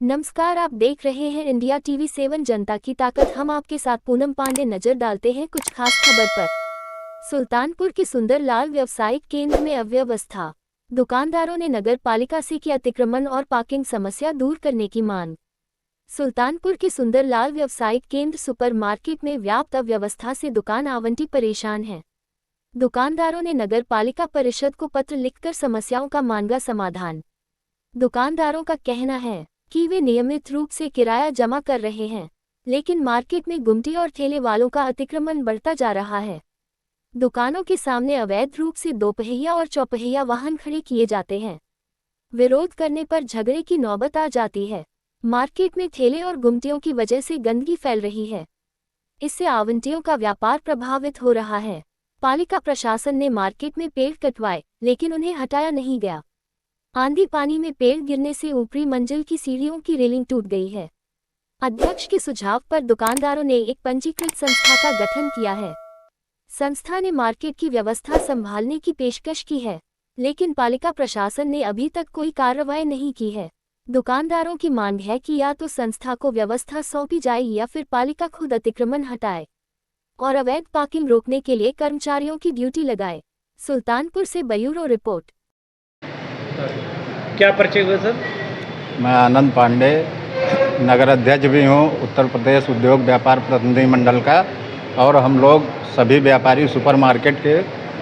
नमस्कार, आप देख रहे हैं इंडिया टीवी 7 जनता की ताकत। हम आपके साथ पूनम पांडे नजर डालते हैं कुछ खास खबर पर। सुल्तानपुर के सुंदरलाल व्यावसायिक केंद्र में अव्यवस्था। दुकानदारों ने नगर पालिका से की अतिक्रमण और पार्किंग समस्या दूर करने की मांग। सुल्तानपुर के सुंदरलाल व्यावसायिक केंद्र सुपर मार्केट में व्याप्त अव्यवस्था से दुकान आवंटी परेशान है। दुकानदारों ने नगर पालिका परिषद को पत्र लिखकर समस्याओं का मांगा समाधान। दुकानदारों का कहना है कि वे नियमित रूप से किराया जमा कर रहे हैं, लेकिन मार्केट में गुमटी और ठेले वालों का अतिक्रमण बढ़ता जा रहा है। दुकानों के सामने अवैध रूप से दोपहिया और चौपहिया वाहन खड़े किए जाते हैं। विरोध करने पर झगड़े की नौबत आ जाती है। मार्केट में ठेले और गुमटियों की वजह से गंदगी फैल रही है। इससे आवंटियों का व्यापार प्रभावित हो रहा है। पालिका प्रशासन ने मार्केट में पेड़ कटवाए, लेकिन उन्हें हटाया नहीं गया। आंधी पानी में पेड़ गिरने से ऊपरी मंजिल की सीढ़ियों की रेलिंग टूट गई है। अध्यक्ष के सुझाव पर दुकानदारों ने एक पंजीकृत संस्था का गठन किया है। संस्था ने मार्केट की व्यवस्था संभालने की पेशकश की है, लेकिन पालिका प्रशासन ने अभी तक कोई कार्रवाई नहीं की है। दुकानदारों की मांग है कि या तो संस्था को व्यवस्था सौंपी जाए या फिर पालिका खुद अतिक्रमण हटाए और अवैध पार्किंग रोकने के लिए कर्मचारियों की ड्यूटी लगाए। सुल्तानपुर से ब्यूरो रिपोर्ट। क्या परिचय हुआ सर? मैं आनंद पांडे, नगर अध्यक्ष भी हूँ उत्तर प्रदेश उद्योग व्यापार प्रतिनिधि मंडल का, और हम लोग सभी व्यापारी सुपर मार्केट के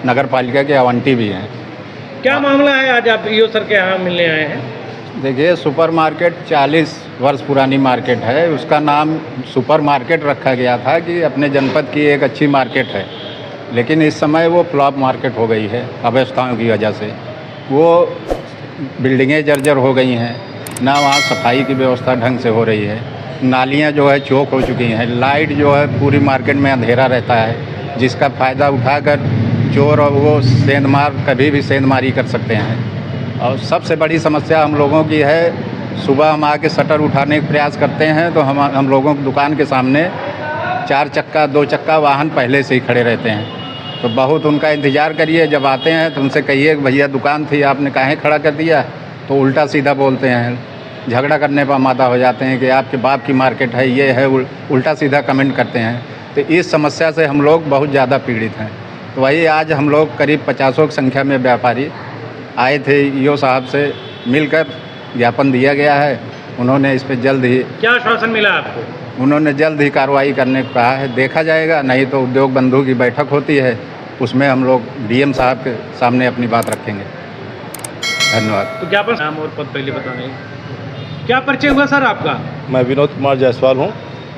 नगर पालिका के आवंटी भी हैं। क्या मामला है, आज आप ईओ सर के यहाँ मिलने आए हैं? देखिए, सुपर मार्केट 40 वर्ष पुरानी मार्केट है। उसका नाम सुपर मार्केट रखा गया था कि अपने जनपद की एक अच्छी मार्केट है, लेकिन इस समय वो फ्लॉप मार्केट हो गई है अव्यवस्थाओं की वजह से। वो बिल्डिंगें जर्जर हो गई हैं, ना वहाँ सफाई की व्यवस्था ढंग से हो रही है, नालियाँ जो है चौक हो चुकी हैं, लाइट जो है पूरी मार्केट में अंधेरा रहता है, जिसका फ़ायदा उठाकर चोर और वो सेंधमार कभी भी सेंधमारी कर सकते हैं। और सबसे बड़ी समस्या हम लोगों की है, सुबह हम आके शटर उठाने का प्रयास करते हैं तो हम लोगों की दुकान के सामने 4 चक्का 2 चक्का वाहन पहले से ही खड़े रहते हैं। तो बहुत उनका इंतज़ार करिए, जब आते हैं तो उनसे कहिए कि भैया दुकान थी, आपने काहे खड़ा कर दिया, तो उल्टा सीधा बोलते हैं। झगड़ा करने पर आमादा हो जाते हैं कि आपके बाप की मार्केट है, ये है, उल्टा सीधा कमेंट करते हैं। तो इस समस्या से हम लोग बहुत ज़्यादा पीड़ित हैं। तो वही आज हम लोग करीब 50 की संख्या में व्यापारी आए थे, ईओ साहब से मिलकर ज्ञापन दिया गया है। उन्होंने इस पर जल्द ही क्या आश्वासन मिला आपको? उन्होंने जल्द ही कार्रवाई करने को कहा है। देखा जाएगा, नहीं तो उद्योग बंधु की बैठक होती है, उसमें हम लोग डीएम साहब के सामने अपनी बात रखेंगे। धन्यवाद। तो ज्ञापन नाम और पद पहले बताने। क्या परिचय हुआ सर आपका? मैं विनोद कुमार जायसवाल हूँ।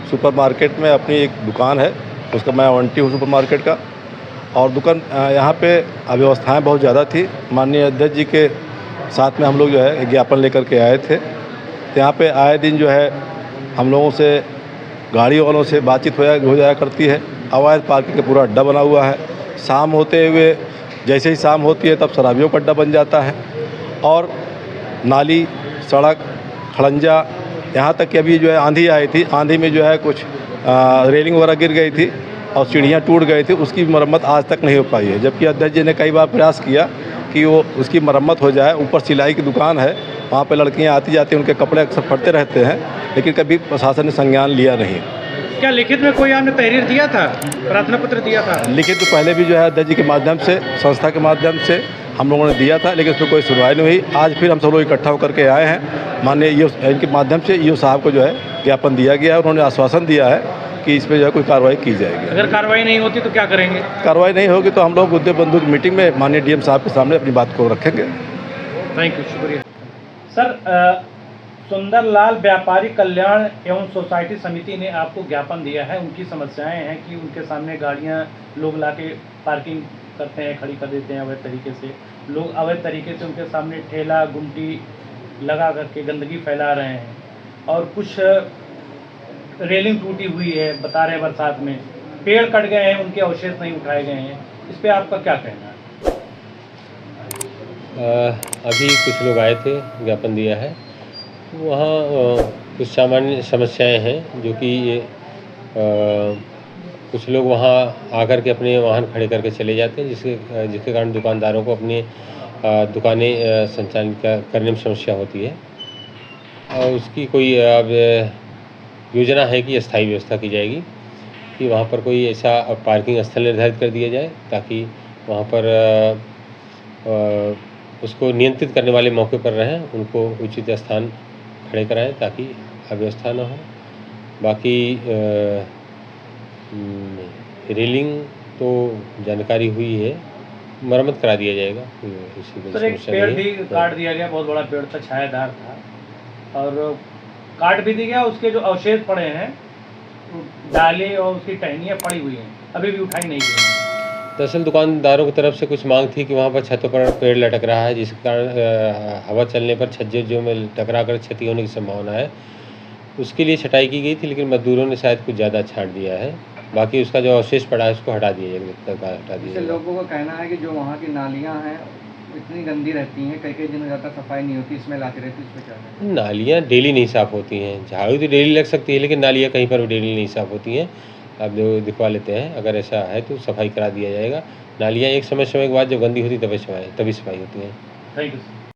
सुपर मार्केट में अपनी एक दुकान है, उसका मैं आवंटी हूँ सुपर मार्केट का। और दुकान यहाँ पे अव्यवस्थाएँ बहुत ज़्यादा थी। माननीय अध्यक्ष जी के साथ में हम लोग जो है ज्ञापन लेकर के आए थे। तो यहाँ पे आए दिन जो है हम लोगों से, गाड़ी वालों से बातचीत हो जाया करती है। अवैध पार्किंग का पूरा अड्डा बना हुआ है। शाम होते हुए, जैसे ही शाम होती है तब शराबियों का अड्डा बन जाता है। और नाली, सड़क, खड़ंजा, यहाँ तक कि अभी जो है आंधी आई थी, आंधी में जो है कुछ रेलिंग वगैरह गिर गई थी और सीढ़ियाँ टूट गई थी, उसकी मरम्मत आज तक नहीं हो पाई है। जबकि अध्यक्ष जी ने कई बार प्रयास किया कि वो उसकी मरम्मत हो जाए। ऊपर सिलाई की दुकान है, वहाँ पे लड़कियाँ आती जाती, उनके कपड़े अक्सर फटते रहते हैं, लेकिन कभी प्रशासन ने संज्ञान लिया नहीं। क्या लिखित में कोई आपने तहरीर दिया था, प्रार्थना पत्र दिया था? लिखित तो पहले भी जो है अध्यक्ष जी के माध्यम से, संस्था के माध्यम से हम लोगों ने दिया था, लेकिन उसमें कोई सुनवाई नहीं हुई। आज फिर हम सब लोग इकट्ठा होकर के आए हैं। माननीय इनके माध्यम से ईओ साहब को जो है ज्ञापन दिया गया है। उन्होंने आश्वासन दिया है कि इस पर जो है कोई कार्रवाई की जाएगी। अगर कार्रवाई नहीं होती तो क्या करेंगे? कार्रवाई नहीं होगी तो हम लोग उद्योग बंधु की मीटिंग में माननीय डीएम साहब के सामने अपनी बात को रखेंगे। थैंक यू, शुक्रिया सर। सुंदरलाल व्यापारी कल्याण एवं सोसाइटी समिति ने आपको ज्ञापन दिया है। उनकी समस्याएं हैं कि उनके सामने गाड़ियां लोग लाके पार्किंग करते हैं, खड़ी कर देते हैं अवैध तरीके से। लोग अवैध तरीके से उनके सामने ठेला गुमटी लगा करके गंदगी फैला रहे हैं, और कुछ रेलिंग टूटी हुई है, बता रहे हैं बरसात में पेड़ कट गए हैं, उनके अवशेष नहीं उठाए गए हैं। इस पर आपका क्या कहना है? अभी कुछ लोग आए थे, ज्ञापन दिया है। वहाँ कुछ सामान्य समस्याएं हैं जो कि कुछ लोग वहाँ आकर के अपने वाहन खड़े करके चले जाते हैं, जिसके कारण दुकानदारों को अपनी दुकानें संचालित करने में समस्या होती है। और उसकी कोई अब योजना है कि अस्थायी व्यवस्था की जाएगी कि वहाँ पर कोई ऐसा पार्किंग स्थल निर्धारित कर दिया जाए ताकि वहाँ पर उसको नियंत्रित करने वाले मौके पर रहें, उनको उचित स्थान खड़े कराएं ताकि अव्यवस्था न हो। बाकी रेलिंग तो जानकारी हुई है, मरम्मत करा दिया जाएगा। इसी कोई सर एक समस्या पेड़ नहीं भी है। काट दिया गया, बहुत बड़ा पेड़ था, छायादार था, और काट भी दिया गया। उसके जो अवशेष पड़े हैं, डाले और उसकी टहनियाँ पड़ी हुई हैं, अभी भी उठाई नहीं गई हैं। दरअसल दुकानदारों की तरफ से कुछ मांग थी कि वहाँ पर छतों पर पेड़ लटक रहा है, जिसके कारण हवा चलने पर छज्जे में टकरा कर क्षति होने की संभावना है। उसके लिए छटाई की गई थी, लेकिन मजदूरों ने शायद कुछ ज़्यादा छांट दिया है। बाकी उसका जो अवशेष पड़ा है उसको हटा दिया जाएगा, हटा दिया जैसे जाएगा। लोगों का कहना है कि जो वहाँ की नालियाँ हैं इतनी गंदी रहती हैं, कई दिन हो जाता सफाई नहीं होती, इसमें लाती रहती है, इसमें क्या है? नालियाँ डेली नहीं साफ़ होती हैं। झाड़ू तो डेली लग सकती है, लेकिन नालियाँ कहीं पर भी डेली नहीं साफ़ होती हैं। आप जो दिखवा लेते हैं, अगर ऐसा है तो सफाई करा दिया जाएगा। नालियाँ एक समय के बाद जब गंदी होती तभी सफाई होती हैं। Thank you sir.